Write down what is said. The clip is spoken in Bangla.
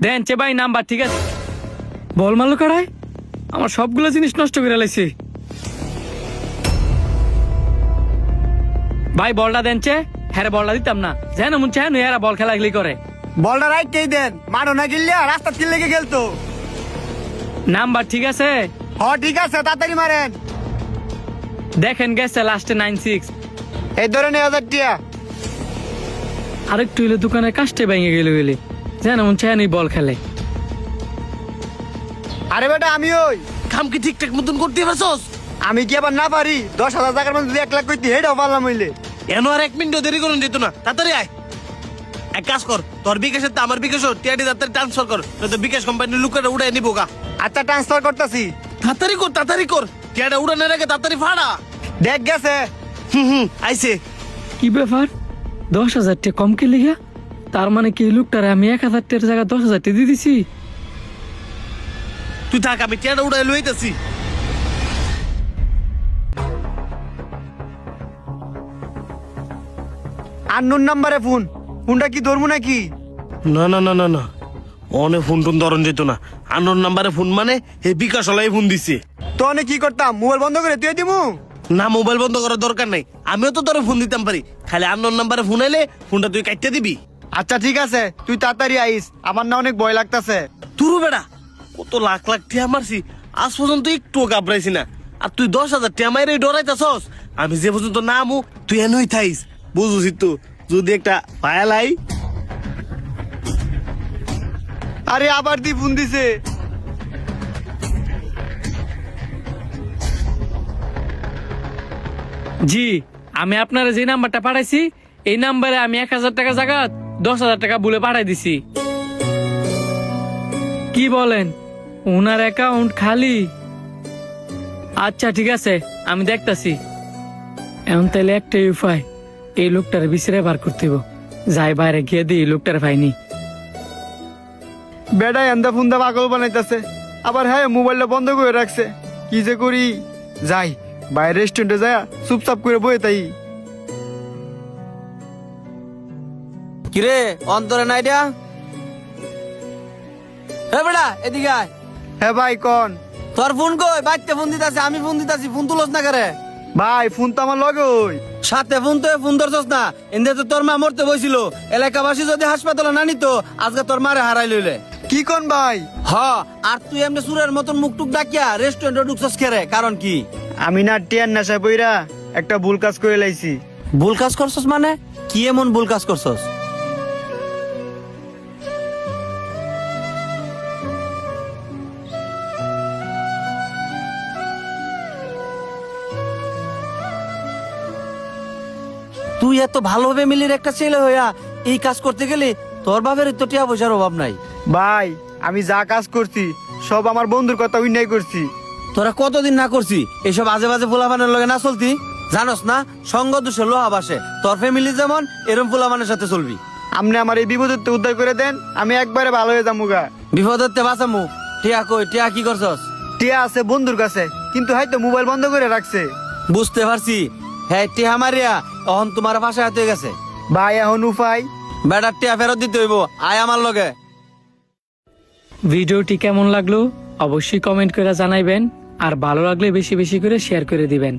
দেন চে ভাই নাম্বার ঠিক আছে। বল মারলো কারায়, আমার সবগুলো জিনিস নষ্ট করে লাইছে। ভাই বলটা দেন চে, হ্যাঁ বলটা দিতাম না, যেন মন চায় এরা বল খেলাগুলি করে। বলটা রাইটেই দেন, মানো না গিল্লিয়া রাস্তা কিল লেগে গেলতো। নাম্বার ঠিক আছে? ঠিক আছে, তাড়াতাড়ি মারেন। দেখেন গেছে লাস্টে 96। এই ধরে 1000 টিয়া। আরেকটু হইলে দোকানের কাজটা ভেঙে গেলে গেলে, যেন মন চায় বল খেলে। আরে বেটা আমি ওই কাম কি ঠিকঠাক মতন করতে পারছস? আমি কি আবার না পারি? 10,000 টাকার মধ্যে 1 লাখ কইতে হেডাও পারলাম হইলে। এন আর 1 মিনিট দেরি করুন যেত না, তাড়াতাড়ি আয়। এক কাজ কর, তোর বিকাশের তো আমার বিকাশ টিয়াটি তাড়াতাড়ি ট্রান্সফার কর, নয়তো বিকাশ কোম্পানির লোকেরা উড়াই নিবো গা। আচ্ছা ট্রান্সফার করতেছি। তাড়াতাড়ি কর, টিয়াটা উড়ানোর আগে তাড়াতাড়ি ফাড়া। দেখ গেছে। আইছে। কি ব্যাপার, 10,000 টাকা কম কে লিগা? তার মানে কি লোকটারে আমি 1,000 টাকার জায়গায় 10,000 টাকা দিয়ে দিছি? তুই থাক, আমি টিয়াটা উড়াই লইতেছি। আননোন নাম্বারে ফোন, ফোনটা কি ধরবো নাকি? না না না না না, অনেক ফোন টোন ধরন যেত না। আননোন নাম্বারে ফোন মানে এই বিকাশ হলাই ফোন দিছে। তো অনেক কি করতাম, মোবাইল বন্ধ করে তুই দিমু? না, মোবাইল বন্ধ করার দরকার নাই, আমিও তো তোর ফোন দিতাম পারি। খালি আননোন নাম্বারে ফোন এলে ফোনটা তুই কাটতে দিবি। আচ্ছা ঠিক আছে, তুই তাড়াতাড়ি আইস, আমার না অনেক ভয় লাগতাছে। তুরু বেড়া, কত লাখ লাখ টিয়া মারছি, আজ পর্যন্ত একটু ঘাবড়াইছি না। আর তুই 10,000 টিয়া মাইরে ডরাইতাছস। আমি যে পর্যন্ত না আমু তুই এনই থাইস, বুঝুছি তো। যদি একটা পায়ালাই। আরে আবার দি ফোন দিছে। জি, আমি আপনারা যে নাম্বারটা পাঠাইছি এই নাম্বারে আমি 1,000 টাকা জায়গা 10,000 টাকা বলে পাঠাই দিছি। কি বলেন, ওনার অ্যাকাউন্ট খালি? আচ্ছা ঠিক আছে, আমি দেখতাছি। এখন তাহলে একটাই উপায়, এই লোকটার বিচরে বার করতে হইব। যাই বাইরে গিয়ে দিই লোকটার পাইনি। বেটা এন্দা ফোন দা পাগল বানাইতাছে, আবার হ্যাঁ মোবাইলটা বন্ধ করে রাখছে। কি যে করি, যাই বাইরে রেস্টুরেন্টে যায় চুপচাপ করে বয়ে তাই। কিরে অন্তরে নাই দিয়া? হে বেড়া এদিকে আয়। হ্যাঁ ভাই কন। তোর ফোন কই? বাইতে ফোন দিতাছি, আমি ফোন দিতাছি, ফোন তুলস না করে। ভাই ফোন তো আমার লগে ওই। সাথে ফোন তো ফোন ধরছস না। এন্দে তো তোর মা মরতে বইছিল, এলাকাবাসী যদি হাসপাতালে না নিত আজকে তোর মারে হারাই লইলে। কি কোন ভাই? হ, আর তুই এমনি সুরের মতন মুখ টুক ডাকিয়া রেস্টুরেন্টে ঢুকছস কেরে? কারণ কি? আমি না টিয়ার নেশা বইরা একটা ভুল কাজ করে লাইছি। ভুল কাজ করছস মানে? কি এমন ভুল কাজ করছস? তুই এত ভালো ফ্যামিলির একটা ছেলে হইয়া এই কাজ করতে গেলে তোর বাপের তো টিয়া পয়সার অভাব নাই। ভাই আমি যা কাজ করছি সব আমার বন্ধুর কথা উন্নয় করছি। তোরা কতদিন না করছি এসব আজে বাজে ফুলাবানের লগে না চলতি? জানোস না সঙ্গ দোষে লোহা বাসে। তোর ফ্যামিলি যেমন এরম ফুলাবানের সাথে চলবি। আপনি আমার এই বিপদের থেকে উদ্ধার করে দেন, আমি একবারে ভালো হয়ে যাবো গা। বিপদের তে বাঁচামু। টিয়া কই? টিয়া কি করছস? টিয়া আছে বন্ধুর কাছে, কিন্তু হয়তো মোবাইল বন্ধ করে রাখছে। বুঝতে পারছি, হ্যাঁ টিয়া মারিয়া অহন তোমার ভাষা হাতে গেছে। ভাই এখন উপায়? বেটার টিয়া ফেরত দিতে হইব, আয় আমার লগে। ভিডিওটি কেমন লাগলো অবশ্যই কমেন্ট করে জানাইবেন, আর ভালো লাগলে বেশি বেশি করে শেয়ার করে দিবেন।